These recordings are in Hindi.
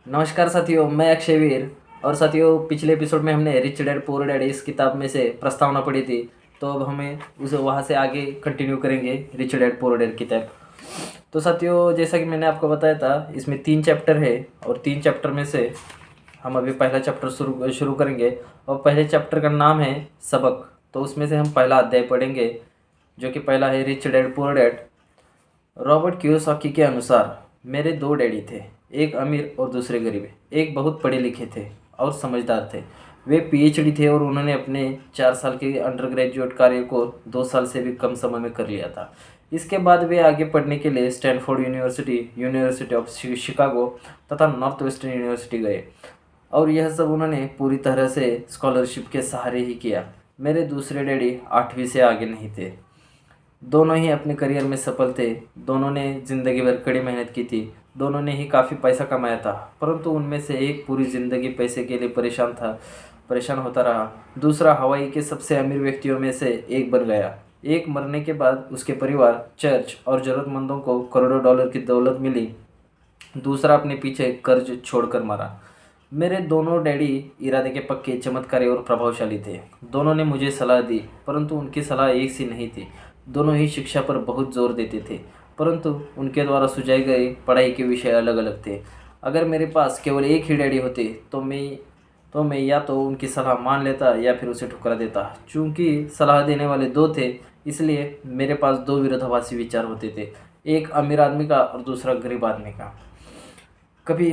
नमस्कार साथियों, मैं अक्षयवीर। और साथियों, पिछले एपिसोड में हमने रिच डैड पुअर डैड इस किताब में से प्रस्तावना पढ़ी थी। तो अब हमें उसे वहाँ से आगे कंटिन्यू करेंगे, रिच डैड पुअर डैड किताब। तो साथियों, जैसा कि मैंने आपको बताया था, इसमें 3 चैप्टर है और 3 चैप्टर में से हम अभी पहला चैप्टर शुरू करेंगे। और पहले चैप्टर का नाम है सबक। तो उसमें से हम पहला अध्याय पढ़ेंगे, जो कि पहला है rich dad poor dad. Robert Kiyosaki के अनुसार मेरे 2 डैडी थे, एक अमीर और दूसरे गरीब। एक बहुत पढ़े लिखे थे और समझदार थे। वे पीएचडी थे और उन्होंने अपने 4 साल के अंडर ग्रेजुएट कार्य को 2 साल से भी कम समय में कर लिया था। इसके बाद वे आगे पढ़ने के लिए Stanford university, university of Chicago तथा नॉर्थ वेस्टर्न यूनिवर्सिटी गए। और यह सब उन्होंने पूरी तरह से स्कॉलरशिप के सहारे ही किया। मेरे दूसरे डैडी 8वीं से आगे नहीं थे। दोनों ही अपने करियर में सफल थे। दोनों ने ज़िंदगी भर कड़ी मेहनत की थी। दोनों ने ही काफ़ी पैसा कमाया था, परंतु उनमें से एक पूरी ज़िंदगी पैसे के लिए परेशान होता रहा। दूसरा हवाई के सबसे अमीर व्यक्तियों में से एक बन गया। एक मरने के बाद उसके परिवार, चर्च और ज़रूरतमंदों को करोड़ों डॉलर की दौलत मिली। दूसरा अपने पीछे कर्ज छोड़कर मरा। मेरे दोनों डैडी इरादे के पक्के, चमत्कारी और प्रभावशाली थे। दोनों ने मुझे सलाह दी, परंतु उनकी सलाह एक सी नहीं थी। दोनों ही शिक्षा पर बहुत जोर देते थे, परंतु उनके द्वारा सुझाए गए पढ़ाई के विषय अलग अलग थे। अगर मेरे पास केवल एक ही डैडी होते तो मैं या तो उनकी सलाह मान लेता या फिर उसे ठुकरा देता। चूँकि सलाह देने वाले 2 थे, इसलिए मेरे पास 2 विरोधाभासी विचार होते थे, एक अमीर आदमी का और दूसरा गरीब आदमी का। कभी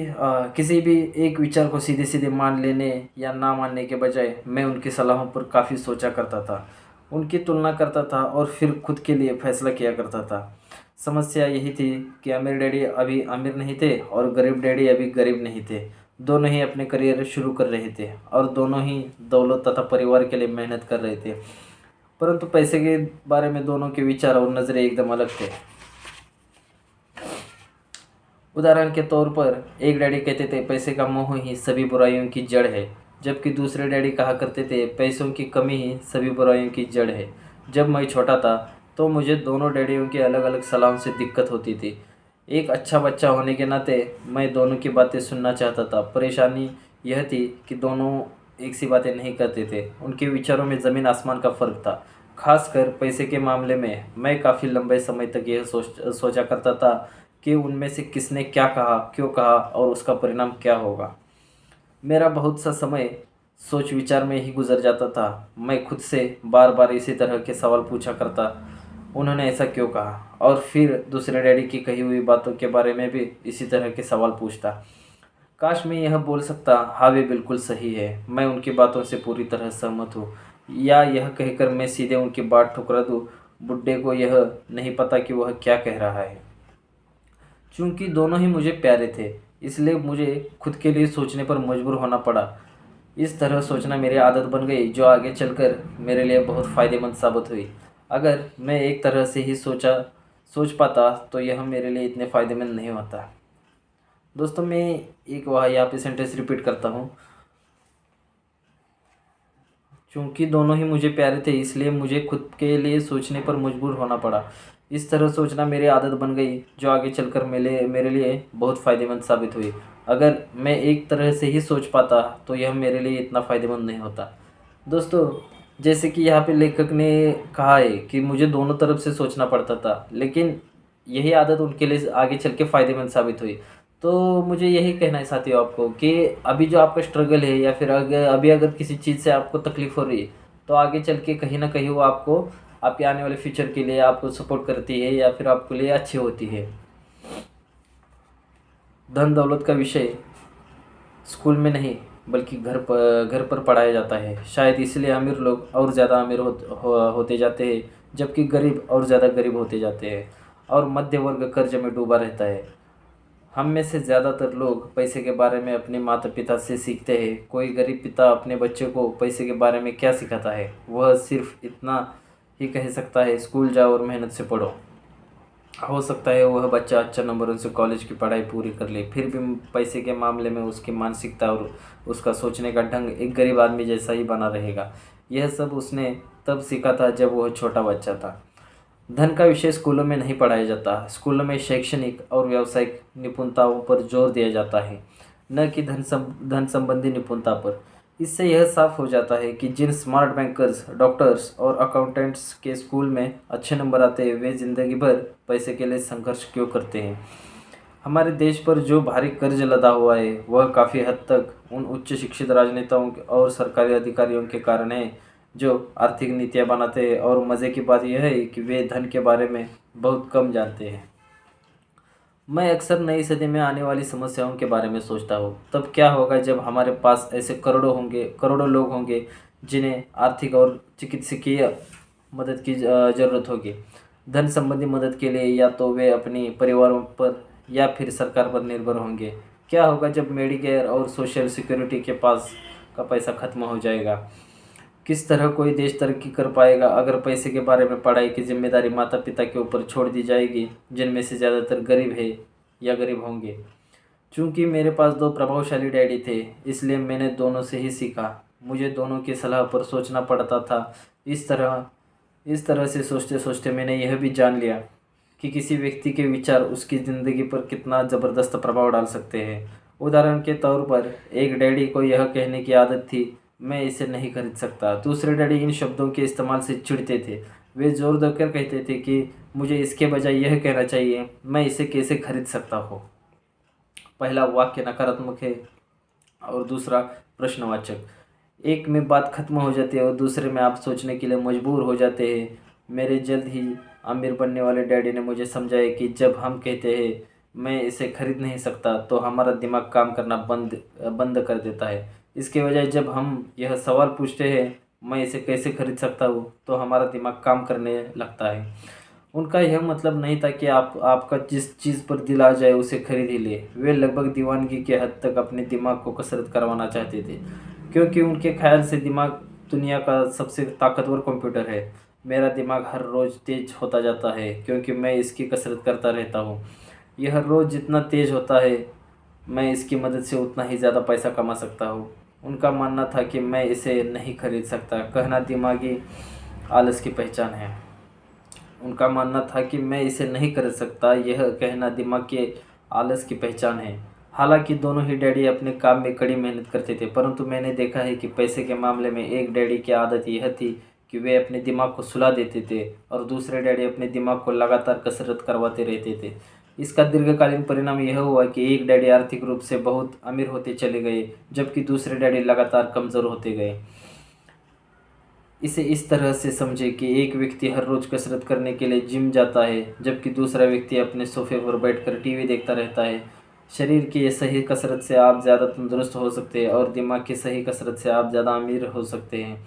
किसी भी एक विचार को सीधे सीधे मान लेने या ना मानने के बजाय मैं उनकी सलाहों पर काफ़ी सोचा करता था, उनकी तुलना करता था और फिर खुद के लिए फैसला किया करता था। समस्या यही थी कि अमीर डैडी अभी अमीर नहीं थे और गरीब डैडी अभी गरीब नहीं थे। दोनों ही अपने करियर शुरू कर रहे थे और दोनों ही दौलत तथा परिवार के लिए मेहनत कर रहे थे, परंतु पैसे के बारे में दोनों के विचार और नज़रें एकदम अलग थे। उदाहरण के तौर पर एक डैडी कहते थे पैसे का मोह ही सभी बुराइयों की जड़ है, जबकि दूसरे डैडी कहा करते थे पैसों की कमी ही सभी बुराइयों की जड़ है। जब मैं छोटा था तो मुझे दोनों डैडियों की अलग अलग सलाहों से दिक्कत होती थी। एक अच्छा बच्चा होने के नाते मैं दोनों की बातें सुनना चाहता था। परेशानी यह थी कि दोनों एक सी बातें नहीं करते थे। उनके विचारों में ज़मीन आसमान का फ़र्क था। खासकर पैसे के मामले में मैं काफ़ी लंबे समय तक यह सोचा करता था कि उनमें से किसने क्या कहा, क्यों कहा और उसका परिणाम क्या होगा। मेरा बहुत सा समय सोच विचार में ही गुजर जाता था। मैं खुद से बार बार इसी तरह के सवाल पूछा करता, उन्होंने ऐसा क्यों कहा? और फिर दूसरे डैडी की कही हुई बातों के बारे में भी इसी तरह के सवाल पूछता। काश मैं यह बोल सकता, हाँ वे बिल्कुल सही है, मैं उनकी बातों से पूरी तरह सहमत हूँ, या यह कहकर मैं सीधे उनकी बात ठुकरा दूँ, बुड्ढे को यह नहीं पता कि वह क्या कह रहा है। चूँकि दोनों ही मुझे प्यारे थे, इसलिए मुझे खुद के लिए सोचने पर मजबूर होना पड़ा। इस तरह सोचना मेरी आदत बन गई, जो आगे चलकर मेरे लिए बहुत फ़ायदेमंद साबित हुई। अगर मैं एक तरह से ही सोच पाता तो यह मेरे लिए इतने फ़ायदेमंद नहीं होता। दोस्तों, मैं एक वहाँ यहाँ पे सेंटेंस रिपीट करता हूँ। चूँकि दोनों ही मुझे प्यारे थे, इसलिए मुझे खुद के लिए सोचने पर मजबूर होना पड़ा। इस तरह सोचना मेरी आदत बन गई, जो आगे चलकर मेरे लिए बहुत फ़ायदेमंद साबित हुई। अगर मैं एक तरह से ही सोच पाता तो यह मेरे लिए इतना फ़ायदेमंद नहीं होता। दोस्तों, जैसे कि यहाँ पे लेखक ने कहा है कि मुझे दोनों तरफ से सोचना पड़ता था, लेकिन यही आदत उनके लिए आगे चल के फ़ायदेमंद साबित हुई। तो मुझे यही कहना है साथियों आपको कि अभी जो आपका स्ट्रगल है, या फिर अगर किसी चीज़ से आपको तकलीफ़ हो रही है, तो आगे चल के कहीं ना कहीं वो आपको आपके आने वाले फ्यूचर के लिए आपको सपोर्ट करती है या फिर आपके लिए अच्छी होती है। धन दौलत का विषय स्कूल में नहीं बल्कि घर पर पढ़ाया जाता है। शायद इसलिए अमीर लोग और ज़्यादा अमीर होते जाते हैं, जबकि गरीब और ज़्यादा गरीब होते जाते हैं, और मध्य वर्ग कर्ज में डूबा रहता है। हम में से ज़्यादातर लोग पैसे के बारे में अपने माता पिता से सीखते हैं। कोई गरीब पिता अपने बच्चे को पैसे के बारे में क्या सिखाता है? वह सिर्फ इतना ही कह सकता है, स्कूल जाओ और मेहनत से पढ़ो। हो सकता है वह बच्चा अच्छा नंबरों से कॉलेज की पढ़ाई पूरी कर ले, फिर भी पैसे के मामले में उसकी मानसिकता और उसका सोचने का ढंग एक गरीब आदमी जैसा ही बना रहेगा। यह सब उसने तब सीखा था जब वह छोटा बच्चा था। धन का विषय स्कूलों में नहीं पढ़ाया जाता। स्कूलों में शैक्षणिक और व्यावसायिक निपुणताओं पर जोर दिया जाता है। न कि धन संबंधी निपुणता पर। इससे यह साफ हो जाता है कि जिन स्मार्ट बैंकर्स, डॉक्टर्स और अकाउंटेंट्स के स्कूल में अच्छे नंबर आते हैं वे जिंदगी भर पैसे के लिए संघर्ष क्यों करते हैं। हमारे देश पर जो भारी कर्ज लदा हुआ है वह काफ़ी हद तक उन उच्च शिक्षित राजनेताओं और सरकारी अधिकारियों के कारण है जो आर्थिक नीतियाँ बनाते हैं। और मज़े की बात यह है कि वे धन के बारे में बहुत कम जानते हैं। मैं अक्सर नई सदी में आने वाली समस्याओं के बारे में सोचता हूँ। तब क्या होगा जब हमारे पास ऐसे करोड़ों लोग होंगे जिन्हें आर्थिक और चिकित्सकीय मदद की ज़रूरत होगी। धन संबंधी मदद के लिए या तो वे अपनी परिवारों पर या फिर सरकार पर निर्भर होंगे। क्या होगा जब मेडिकेयर और सोशल सिक्योरिटी के पास का पैसा खत्म हो जाएगा। किस तरह कोई देश तरक्की कर पाएगा अगर पैसे के बारे में पढ़ाई की जिम्मेदारी माता पिता के ऊपर छोड़ दी जाएगी, जिनमें से ज़्यादातर गरीब है या गरीब होंगे। चूँकि मेरे पास दो प्रभावशाली डैडी थे, इसलिए मैंने दोनों से ही सीखा। मुझे दोनों की सलाह पर सोचना पड़ता था। इस तरह से सोचते सोचते मैंने यह भी जान लिया कि किसी व्यक्ति के विचार उसकी ज़िंदगी पर कितना ज़बरदस्त प्रभाव डाल सकते हैं। उदाहरण के तौर पर एक डैडी को यह कहने की आदत थी, मैं इसे नहीं खरीद सकता। दूसरे डैडी इन शब्दों के इस्तेमाल से चिढ़ते थे। वे जोर देकर कहते थे कि मुझे इसके बजाय यह कहना चाहिए, मैं इसे कैसे खरीद सकता हूँ। पहला वाक्य नकारात्मक है और दूसरा प्रश्नवाचक। एक में बात खत्म हो जाती है और दूसरे में आप सोचने के लिए मजबूर हो जाते हैं। मेरे जल्द ही अमीर बनने वाले डैडी ने मुझे समझाया कि जब हम कहते हैं मैं इसे खरीद नहीं सकता तो हमारा दिमाग काम करना बंद कर देता है। इसके बजाय जब हम यह सवाल पूछते हैं मैं इसे कैसे खरीद सकता हूँ तो हमारा दिमाग काम करने लगता है। उनका यह मतलब नहीं था कि आपका जिस चीज़ पर दिल आ जाए उसे खरीद ही ले। वे लगभग दीवानगी के हद तक अपने दिमाग को कसरत करवाना चाहते थे, क्योंकि उनके ख्याल से दिमाग दुनिया का सबसे ताकतवर कंप्यूटर है। मेरा दिमाग हर रोज़ तेज होता जाता है क्योंकि मैं इसकी कसरत करता रहता हूँ। यह रोज़ जितना तेज होता है मैं इसकी मदद से उतना ही ज़्यादा पैसा कमा सकता हूँ। उनका मानना था कि मैं इसे नहीं खरीद सकता कहना दिमागी आलस की पहचान है। उनका मानना था कि मैं इसे नहीं खरीद सकता यह कहना दिमाग के आलस की पहचान है। हालांकि दोनों ही डैडी अपने काम में कड़ी मेहनत करते थे, परंतु मैंने देखा है कि पैसे के मामले में एक डैडी की आदत यह थी कि वे अपने दिमाग को सुला देते थे और दूसरे डैडी अपने दिमाग को लगातार कसरत करवाते रहते थे। इसका दीर्घकालीन परिणाम यह हुआ कि एक डैडी आर्थिक रूप से बहुत अमीर होते चले गए जबकि दूसरे डैडी लगातार कमज़ोर होते गए। इसे इस तरह से समझे कि एक व्यक्ति हर रोज़ कसरत करने के लिए जिम जाता है जबकि दूसरा व्यक्ति अपने सोफे पर बैठकर टीवी देखता रहता है। शरीर की सही कसरत से आप ज़्यादा तंदुरुस्त हो सकते हैं और दिमाग की सही कसरत से आप ज़्यादा अमीर हो सकते हैं।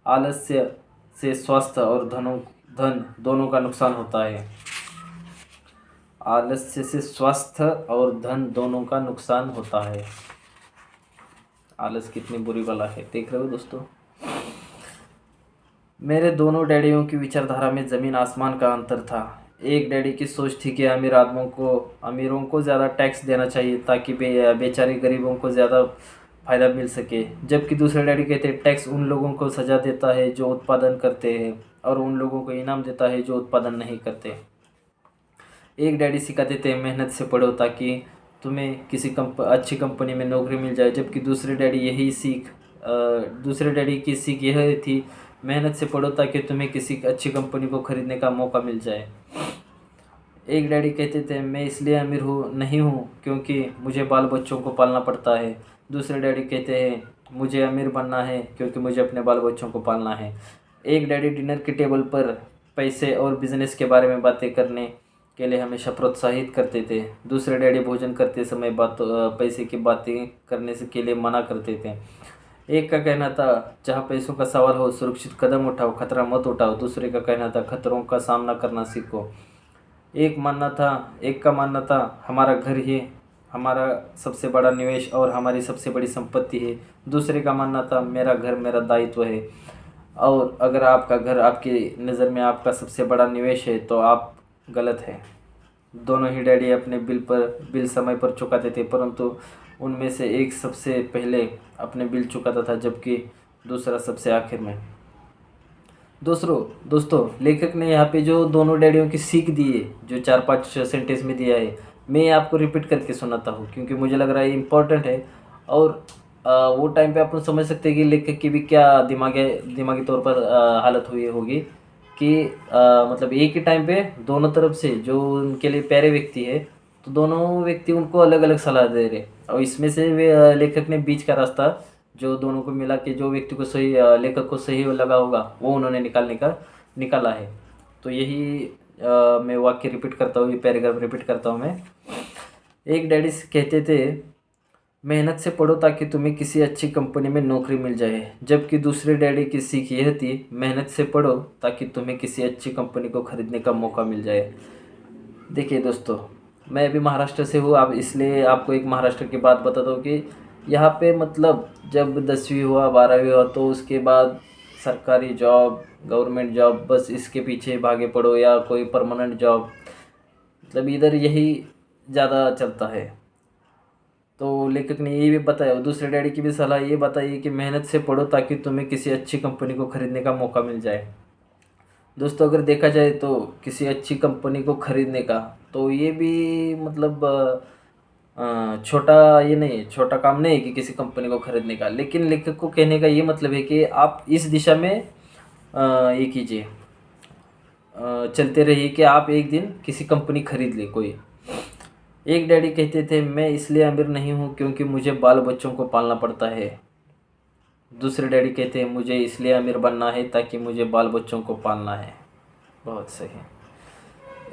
आलस्य से स्वास्थ्य और धन दोनों का नुकसान होता है। आलस्य से स्वास्थ्य और धन दोनों का नुकसान होता है। आलस कितनी बुरी बला है, देख रहे हो दोस्तों। मेरे दोनों डैडियों की विचारधारा में ज़मीन आसमान का अंतर था। एक डैडी की सोच थी कि अमीरों को ज़्यादा टैक्स देना चाहिए ताकि बेचारे गरीबों को ज़्यादा फ़ायदा मिल सके, जबकि दूसरे डैडी कहते टैक्स उन लोगों को सज़ा देता है जो उत्पादन करते हैं और उन लोगों को इनाम देता है जो उत्पादन नहीं करते। एक डैडी सिखाते थे मेहनत से पढ़ो ताकि तुम्हें किसी अच्छी कंपनी में नौकरी मिल जाए, जबकि दूसरे डैडी की सीख यह थी मेहनत से पढ़ो ताकि तुम्हें किसी अच्छी कंपनी को खरीदने का मौका मिल जाए। एक डैडी कहते थे मैं इसलिए अमीर नहीं हूँ क्योंकि मुझे बाल बच्चों को पालना पड़ता है। दूसरे डैडी कहते हैं मुझे अमीर बनना है क्योंकि मुझे अपने बाल बच्चों को पालना है। एक डैडी डिनर के टेबल पर पैसे और बिजनेस के बारे में बातें करने के लिए हमेशा प्रोत्साहित करते थे। दूसरे डैडी भोजन करते समय पैसे की बातें करने से के लिए मना करते थे। एक का कहना था जहाँ पैसों का सवाल हो सुरक्षित कदम उठाओ, खतरा मत उठाओ। दूसरे का कहना था खतरों का सामना करना सीखो। एक का मानना था हमारा घर ही हमारा सबसे बड़ा निवेश और हमारी सबसे बड़ी संपत्ति है। दूसरे का मानना था मेरा घर मेरा दायित्व है। और अगर आपका घर आपकी नज़र में आपका सबसे बड़ा निवेश है तो आप गलत हैं। दोनों ही डैडी अपने बिल समय पर चुकाते थे, परंतु उनमें से एक सबसे पहले अपने बिल चुकाता था जबकि दूसरा सबसे आखिर में। दोस्तों लेखक ने यहाँ पे जो दोनों डैडियों की सीख दी है, जो 4-5 सेंटेंस में दिया है, मैं आपको रिपीट करके सुनाता हूँ क्योंकि मुझे लग रहा है इम्पोर्टेंट है। और वो टाइम पे अपन समझ सकते हैं कि लेखक की भी क्या दिमागी तौर पर हालत हुई होगी कि मतलब एक ही टाइम पे दोनों तरफ से जो उनके लिए प्यारे व्यक्ति है, तो दोनों व्यक्ति उनको अलग अलग सलाह दे रहे, और इसमें से वे लेखक ने बीच का रास्ता जो दोनों को मिला के जो व्यक्ति को सही लेखक को सही लगा होगा वो उन्होंने निकाला है। तो यही मैं वाक्य रिपीट करता हूँ, ये पैराग्राफ रिपीट करता हूँ मैं। एक डैडी कहते थे, मेहनत से पढ़ो ताकि तुम्हें किसी अच्छी कंपनी में नौकरी मिल जाए। जबकि दूसरे डैडी की सीख यह थी, मेहनत से पढ़ो ताकि तुम्हें किसी अच्छी कंपनी को खरीदने का मौका मिल जाए। देखिए दोस्तों, मैं अभी महाराष्ट्र से हूँ, आप इसलिए आपको एक महाराष्ट्र की बात बताता हूँ कि यहाँ पे मतलब जब 10वीं हुआ 12वीं हुआ तो उसके बाद सरकारी जॉब, गवर्नमेंट जॉब, बस इसके पीछे भागे पड़ो, या कोई परमानेंट जॉब, मतलब इधर यही ज़्यादा चलता है। तो लेखक ने ये भी बताया, दूसरे डैडी की भी सलाह ये बताई कि मेहनत से पढ़ो ताकि तुम्हें किसी अच्छी कंपनी को खरीदने का मौका मिल जाए। दोस्तों अगर देखा जाए तो किसी अच्छी कंपनी को खरीदने का, तो ये भी मतलब छोटा ये नहीं है, छोटा काम नहीं है कि किसी कंपनी को खरीदने का। लेकिन लेखक को कहने का ये मतलब है कि आप इस दिशा में ये कीजिए, चलते रहिए कि आप एक दिन किसी कंपनी खरीद ले कोई। एक डैडी कहते थे, मैं इसलिए अमीर नहीं हूँ क्योंकि मुझे बाल बच्चों को पालना पड़ता है। दूसरे डैडी कहते हैं, मुझे इसलिए अमीर बनना है ताकि मुझे बाल बच्चों को पालना है। बहुत सही।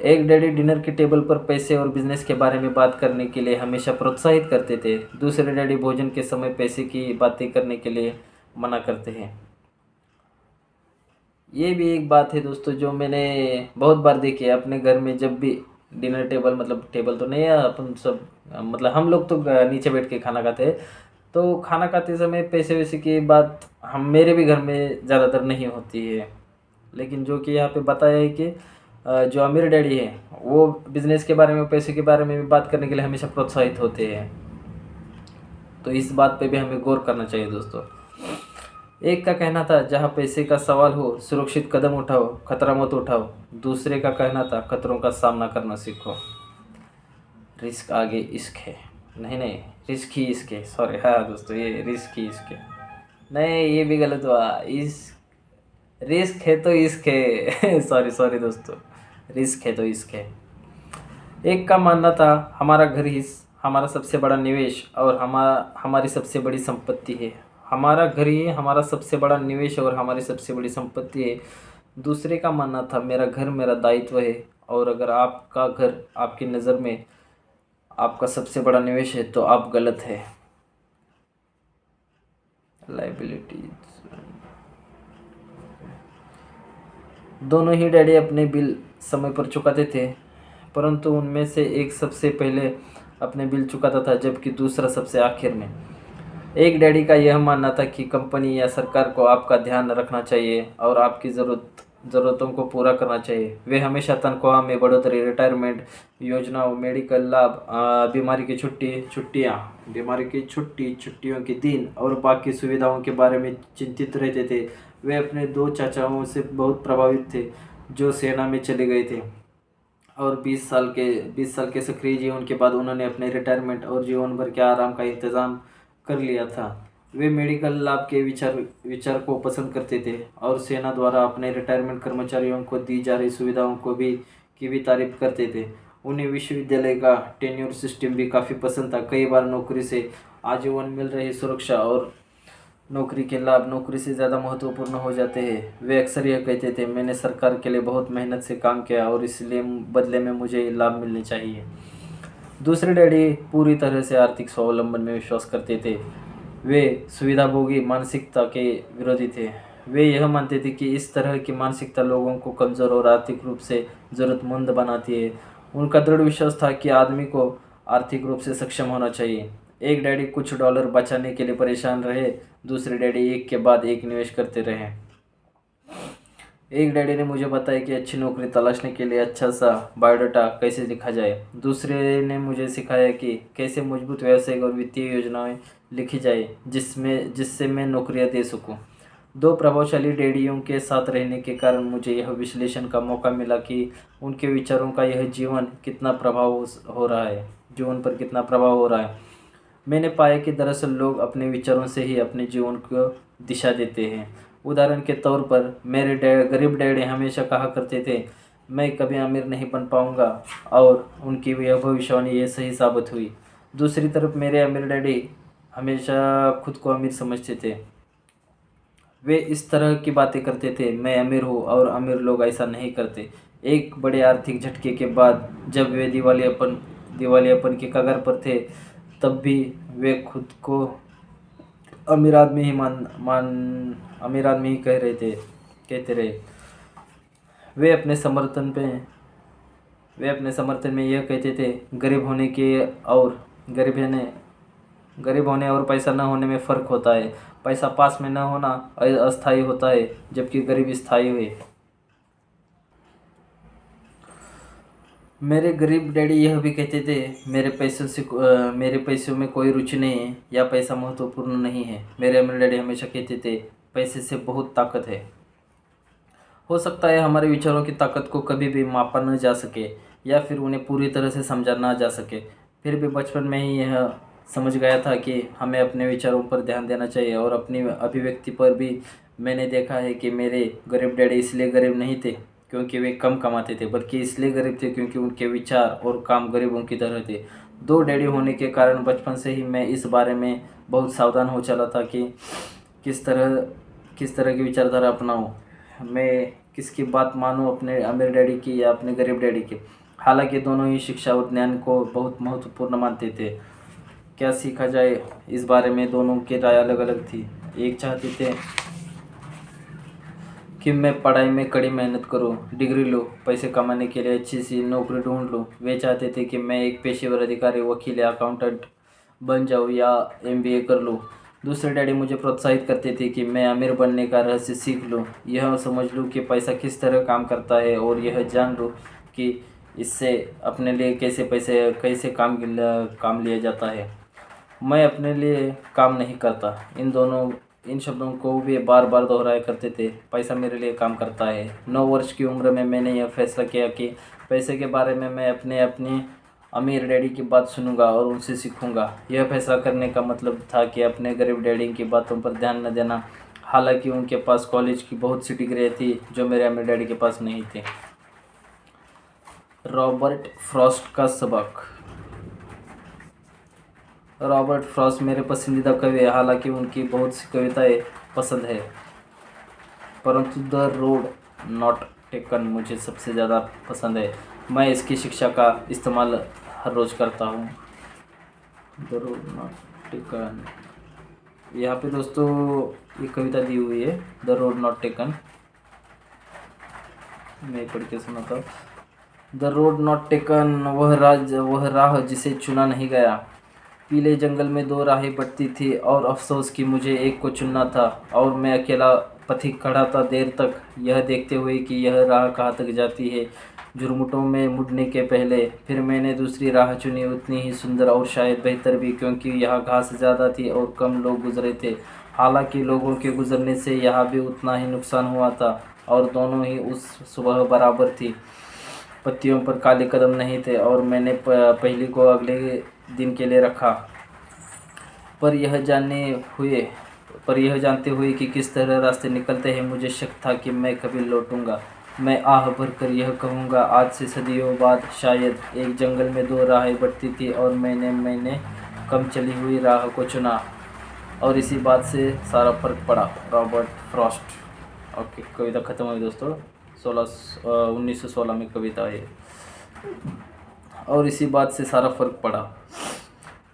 एक डैडी डिनर की टेबल पर पैसे और बिजनेस के बारे में बात करने के लिए हमेशा प्रोत्साहित करते थे। दूसरे डैडी भोजन के समय पैसे की बातें करने के लिए मना करते हैं। ये भी एक बात है दोस्तों जो मैंने बहुत बार देखी है अपने घर में। जब भी डिनर टेबल, मतलब टेबल तो नहीं है, अपन सब मतलब हम लोग तो नीचे बैठ के खाना खाते हैं, तो खाना खाते समय पैसे वैसे की बात हम मेरे भी घर में ज़्यादातर नहीं होती है। लेकिन जो कि यहाँ पे बताया है कि जो अमीर डैडी है वो बिज़नेस के बारे में, पैसे के बारे में भी बात करने के लिए हमेशा प्रोत्साहित होते हैं। तो इस बात पे भी हमें गौर करना चाहिए दोस्तों। एक का कहना था, जहाँ पैसे का सवाल हो सुरक्षित कदम उठाओ, खतरा मत उठाओ। दूसरे का कहना था, खतरों का सामना करना सीखो। रिस्क आगे इश्क है, नहीं रिस्क ही इश्क है, सॉरी। हाँ दोस्तों, ये रिस्क ही इश्क है, नहीं ये भी गलत हुआ। इस रिस्क है तो इश्क है सॉरी दोस्तों, रिस्क है तो इश्क है। एक का मानना था, हमारा घर ही हमारा सबसे बड़ा निवेश और हमारी सबसे बड़ी संपत्ति है। हमारा घर ही हमारा सबसे बड़ा निवेश और हमारी सबसे बड़ी संपत्ति है। दूसरे का मानना था, मेरा घर मेरा दायित्व है, और अगर आपका घर आपकी नज़र में आपका सबसे बड़ा निवेश है तो आप गलत है। लाइबिलिटीज। दोनों ही डैडी अपने बिल समय पर चुकाते थे, परंतु उनमें से एक सबसे पहले अपने बिल चुकाता था जबकि दूसरा सबसे आखिर में। एक डैडी का यह मानना था कि कंपनी या सरकार को आपका ध्यान रखना चाहिए और आपकी ज़रूरतों को पूरा करना चाहिए। वे हमेशा तनख्वाह में बढ़ोतरी, रिटायरमेंट योजनाओं, मेडिकल लाभ, बीमारी की छुट्टियों के दिन और बाकी सुविधाओं के बारे में चिंतित रहते थे। वे अपने 2 चाचाओं से बहुत प्रभावित थे जो सेना में चले गए थे, और 20 साल के सक्रिय जीवन के बाद उन्होंने अपने रिटायरमेंट और जीवन भर के आराम का इंतज़ाम कर लिया था। वे मेडिकल लाभ के विचार को पसंद करते थे और सेना द्वारा अपने रिटायरमेंट कर्मचारियों को दी जा रही सुविधाओं की भी तारीफ करते थे। उन्हें विश्वविद्यालय का टेन्योर सिस्टम भी काफ़ी पसंद था। कई बार नौकरी से आजीवन मिल रही सुरक्षा और नौकरी के लाभ नौकरी से ज़्यादा महत्वपूर्ण हो जाते हैं। वे अक्सर यह कहते थे, मैंने सरकार के लिए बहुत मेहनत से काम किया और इसलिए बदले में मुझे लाभ मिलने चाहिए। दूसरे डैडी पूरी तरह से आर्थिक स्वावलंबन में विश्वास करते थे। वे सुविधाभोगी मानसिकता के विरोधी थे। वे यह मानते थे कि इस तरह की मानसिकता लोगों को कमज़ोर और आर्थिक रूप से ज़रूरतमंद बनाती है। उनका दृढ़ विश्वास था कि आदमी को आर्थिक रूप से सक्षम होना चाहिए। एक डैडी कुछ डॉलर बचाने के लिए परेशान रहे, दूसरे डैडी एक के बाद एक निवेश करते रहे। एक डैडी ने मुझे बताया कि अच्छी नौकरी तलाशने के लिए अच्छा सा बायोडाटा कैसे लिखा जाए। दूसरे ने मुझे सिखाया कि कैसे मजबूत व्यावसायिक और वित्तीय योजनाएं लिखी जाए जिससे मैं नौकरियां दे सकूं। दो प्रभावशाली डैडियों के साथ रहने के कारण मुझे यह विश्लेषण का मौका मिला कि उनके विचारों का यह जीवन कितना प्रभाव हो रहा है, जीवन पर कितना प्रभाव हो रहा है। मैंने पाया कि दरअसल लोग अपने विचारों से ही अपने जीवन को दिशा देते हैं। उदाहरण के तौर पर मेरे गरीब डैडी हमेशा कहा करते थे, मैं कभी अमीर नहीं बन पाऊंगा, और उनकी यह भविष्यवाणी ये सही साबित हुई। दूसरी तरफ मेरे अमीर डैडी हमेशा खुद को अमीर समझते थे। वे इस तरह की बातें करते थे, मैं अमीर हूँ और अमीर लोग ऐसा नहीं करते। एक बड़े आर्थिक झटके के बाद जब वे दिवालियापन के कगार पर थे, तब भी वे खुद को अमीर आदमी ही अमीर आदमी ही कहते रहे। वे अपने समर्थन में यह कहते थे, गरीब होने और पैसा न होने में फ़र्क होता है। पैसा पास में न होना अस्थायी होता है, जबकि गरीबी स्थायी है। मेरे गरीब डैडी यह भी कहते थे, मेरे पैसों में कोई रुचि नहीं है या पैसा महत्वपूर्ण नहीं है। मेरे अमीर डैडी हमेशा कहते थे, पैसे से बहुत ताकत है। हो सकता है हमारे विचारों की ताकत को कभी भी मापा न जा सके या फिर उन्हें पूरी तरह से समझा ना जा सके, फिर भी बचपन में ही यह समझ गया था कि हमें अपने विचारों पर ध्यान देना चाहिए। और अपनी अभिव्यक्ति पर भी मैंने देखा है कि मेरे गरीब डैडी इसलिए गरीब नहीं थे क्योंकि वे कम कमाते थे, बल्कि इसलिए गरीब थे क्योंकि उनके विचार और काम गरीबों की तरह थे। दो डैडी होने के कारण बचपन से ही मैं इस बारे में बहुत सावधान हो चला था कि किस तरह की विचारधारा अपनाऊं, मैं किसकी बात मानूं, अपने अमीर डैडी की या अपने गरीब डैडी की। हालांकि दोनों ही शिक्षा और ज्ञान को बहुत महत्वपूर्ण मानते थे। क्या सीखा जाए, इस बारे में दोनों की राय अलग अलग थी। एक चाहते थे कि मैं पढ़ाई में कड़ी मेहनत करूं, डिग्री लूं, पैसे कमाने के लिए अच्छी सी नौकरी ढूंढ लूं। वे चाहते थे कि मैं एक पेशेवर अधिकारी, वकील या अकाउंटेंट बन जाऊं या MBA कर लूं। दूसरे डैडी मुझे प्रोत्साहित करते थे कि मैं अमीर बनने का रहस्य सीख लूं, यह समझ लूं कि पैसा किस तरह काम करता है और यह जान लूं कि इससे अपने लिए कैसे काम लिया जाता है। मैं अपने लिए काम नहीं करता, इन शब्दों को वे बार बार दोहराया करते थे। पैसा मेरे लिए काम करता है। 9 वर्ष की उम्र में मैंने यह फैसला किया कि पैसे के बारे में मैं अपने अमीर डैडी की बात सुनूंगा और उनसे सीखूंगा। यह फैसला करने का मतलब था कि अपने गरीब डैडी की बातों पर ध्यान न देना। हालांकि उनके पास कॉलेज की बहुत सी डिग्रियाँ थी जो मेरे अमीर डैडी के पास नहीं थी। रॉबर्ट फ्रॉस्ट का सबक। रॉबर्ट फ्रॉस्ट मेरे पसंदीदा कवि है। हालांकि उनकी बहुत सी कविताएं पसंद है, परंतु द रोड नॉट टेकन मुझे सबसे ज़्यादा पसंद है। मैं इसकी शिक्षा का इस्तेमाल हर रोज़ करता हूँ। द रोड नॉट टेकन, यहाँ पे दोस्तों ये कविता दी हुई है, द रोड नॉट टेकन। मैं पढ़ के सुनाता हूँ। द रोड नॉट टेकन, वह राह जिसे चुना नहीं गया। पीले जंगल में 2 राहें बंटती थी और अफसोस कि मुझे एक को चुनना था, और मैं अकेला पथिक खड़ा था देर तक यह देखते हुए कि यह राह कहाँ तक जाती है। झुरमुटों में मुड़ने के पहले फिर मैंने दूसरी राह चुनी, उतनी ही सुंदर और शायद बेहतर भी, क्योंकि यहाँ घास ज़्यादा थी और कम लोग गुजरे थे। हालांकि लोगों के गुजरने से यहाँ भी उतना ही नुकसान हुआ था और दोनों ही उस सुबह बराबर थी। पत्तियों पर काले कदम नहीं थे और मैंने पहली को अगले दिन के लिए रखा, पर यह जानते हुए कि किस तरह रास्ते निकलते हैं, मुझे शक था कि मैं कभी लौटूंगा। मैं आह भरकर यह कहूँगा, आज से सदियों बाद शायद एक जंगल में 2 राहें बंटती थी और मैंने कम चली हुई राह को चुना और इसी बात से सारा फर्क पड़ा। Robert Frost. ओके, कविता ख़त्म हुई दोस्तों। 1916 में कविता है। और इसी बात से सारा फर्क पड़ा।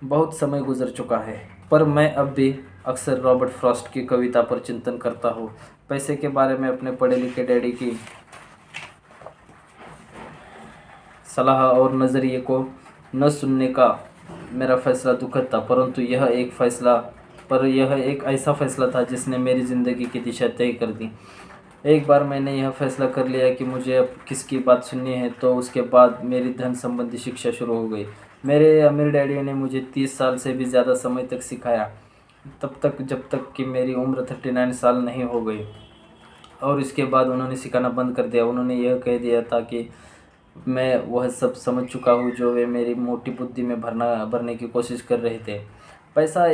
बहुत समय गुजर चुका है, पर मैं अब भी अक्सर रॉबर्ट फ्रॉस्ट की कविता पर चिंतन करता हूँ। पैसे के बारे में अपने पढ़े लिखे डैडी की सलाह और नज़रिए को न सुनने का मेरा फैसला दुखद था, परंतु यह एक ऐसा फैसला था जिसने मेरी ज़िंदगी की दिशा तय कर दी। एक बार मैंने यह फैसला कर लिया कि मुझे अब किसकी बात सुननी है, तो उसके बाद मेरी धन संबंधी शिक्षा शुरू हो गई। मेरे अमीर डैडी ने मुझे 30 साल से भी ज़्यादा समय तक सिखाया। तब तक जब तक कि मेरी उम्र 39 साल नहीं हो गई। और इसके बाद उन्होंने सिखाना बंद कर दिया। उन्होंने यह कह दिया था कि मैं वह सब समझ चुका हूँ जो वे मेरी मोटी बुद्धि में भरने की कोशिश कर रहे थे। पैसा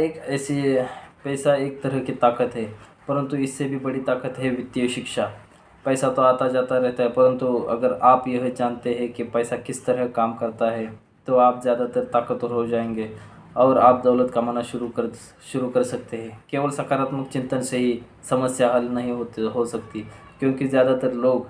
एक तरह की ताकत है, परंतु इससे भी बड़ी ताकत है वित्तीय शिक्षा। पैसा तो आता जाता रहता है, परंतु अगर आप यह जानते हैं कि पैसा किस तरह काम करता है तो आप ज़्यादातर ताकतवर हो जाएंगे और आप दौलत कमाना शुरू कर सकते हैं। केवल सकारात्मक चिंतन से ही समस्या हल नहीं हो सकती, क्योंकि ज़्यादातर लोग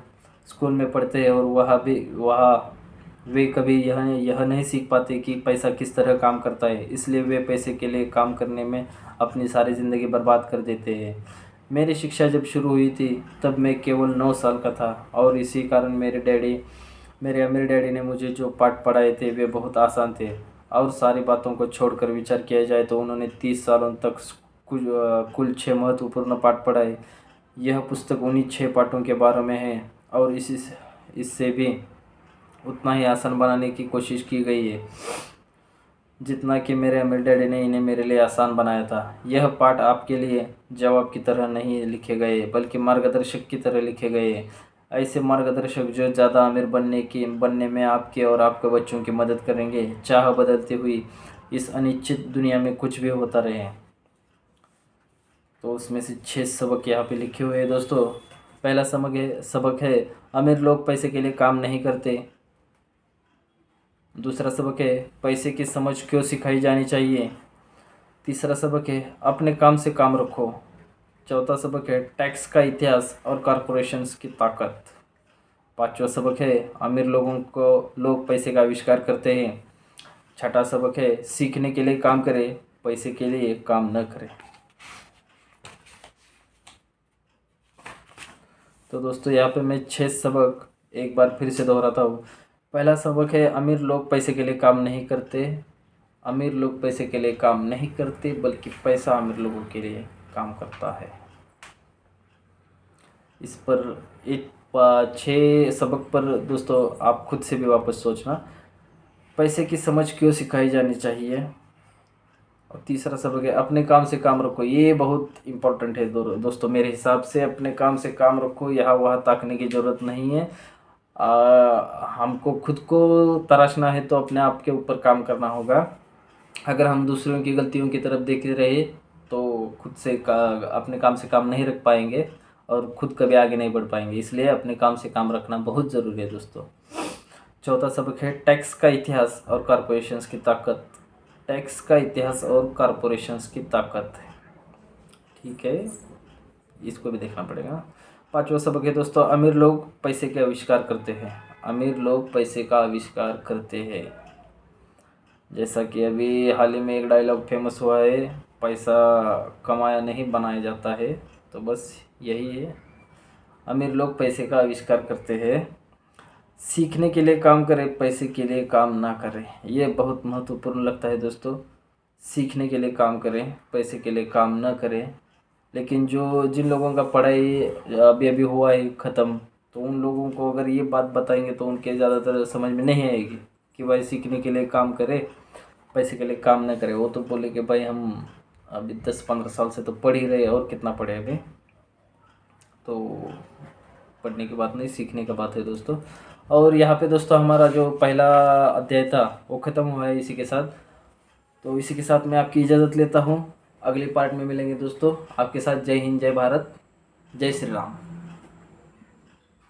स्कूल में पढ़ते हैं और वहाँ वे कभी यह नहीं सीख पाते कि पैसा किस तरह काम करता है, इसलिए वे पैसे के लिए काम करने में अपनी सारी ज़िंदगी बर्बाद कर देते हैं। मेरी शिक्षा जब शुरू हुई थी तब मैं केवल 9 साल का था और इसी कारण मेरे अमीर डैडी ने मुझे जो पाठ पढ़ाए थे वे बहुत आसान थे। और सारी बातों को छोड़कर विचार किया जाए तो उन्होंने 30 सालों तक कुल 6 महत्वपूर्ण पाठ पढ़ाए। यह पुस्तक उन्हीं 6 पाठों के बारे में है और इससे भी उतना ही आसान बनाने की कोशिश की गई है जितना कि मेरे अमीर डैडी ने इन्हें मेरे लिए आसान बनाया था। यह पाठ आपके लिए जवाब की तरह नहीं लिखे गए बल्कि मार्गदर्शक की तरह लिखे गए हैं। ऐसे मार्गदर्शक जो ज़्यादा अमीर बनने में आपके और आपके बच्चों की मदद करेंगे, चाह बदलती हुई इस अनिश्चित दुनिया में कुछ भी होता रहे। तो उसमें से 6 सबक यहाँ पे लिखे हुए हैं दोस्तों। पहला सबक है अमीर लोग पैसे के लिए काम नहीं करते। दूसरा सबक है पैसे की समझ क्यों सिखाई जानी चाहिए। तीसरा सबक है अपने काम से काम रखो। चौथा सबक है टैक्स का इतिहास और कॉरपोरेशंस की ताकत। पांचवा सबक है अमीर लोग पैसे का आविष्कार करते हैं। छठा सबक है सीखने के लिए काम करें, पैसे के लिए काम न करें। तो दोस्तों यहाँ पे मैं 6 सबक एक बार फिर से दोहराता हूँ। पहला सबक है अमीर लोग पैसे के लिए काम नहीं करते। अमीर लोग पैसे के लिए काम नहीं करते बल्कि पैसा अमीर लोगों के लिए काम करता है। इस पर 6 सबक पर दोस्तों आप खुद से भी वापस सोचना। पैसे की समझ क्यों सिखाई जानी चाहिए। और तीसरा सबक है अपने काम से काम रखो। ये बहुत इम्पोर्टेंट है दोस्तों मेरे हिसाब से। अपने काम से काम रखो, यहाँ वहाँ ताकने की ज़रूरत नहीं है। हमको खुद को तराशना है तो अपने आप के ऊपर काम करना होगा। अगर हम दूसरों की गलतियों की तरफ देखते रहे तो अपने काम से काम नहीं रख पाएंगे और खुद कभी आगे नहीं बढ़ पाएंगे। इसलिए अपने काम से काम रखना बहुत ज़रूरी है दोस्तों। चौथा सबक है टैक्स का इतिहास और कॉरपोरेशंस की ताकत। टैक्स का इतिहास और कॉरपोरेशंस की ताकत है, ठीक है, इसको भी देखना पड़ेगा। पांचवा सबक है दोस्तों अमीर लोग पैसे का आविष्कार करते हैं। अमीर लोग पैसे का आविष्कार करते हैं। जैसा कि अभी हाल ही में एक डायलॉग फेमस हुआ है, पैसा कमाया नहीं बनाया जाता है। तो बस यही है, अमीर लोग पैसे का आविष्कार करते हैं। सीखने के लिए काम करें, पैसे के लिए काम ना करें। ये बहुत महत्वपूर्ण लगता है दोस्तों। सीखने के लिए काम करें, पैसे के लिए काम ना करें। लेकिन जिन लोगों का पढ़ाई अभी हुआ है ख़त्म, तो उन लोगों को अगर ये बात बताएंगे तो उनके ज़्यादातर समझ में नहीं आएगी कि भाई सीखने के लिए काम करें, पैसे के लिए काम ना करें। वो तो बोले कि भाई हम अभी 10-15 साल से तो पढ़ ही रहे और कितना पढ़े अभी। तो पढ़ने की बात नहीं, सीखने का बात है दोस्तों। और यहाँ पे दोस्तों हमारा जो पहला अध्याय था वो ख़त्म हुआ है इसी के साथ। तो इसी के साथ मैं आपकी इजाज़त लेता हूँ। अगली पार्ट में मिलेंगे दोस्तों। आपके साथ जय हिंद, जय भारत, जय श्री राम।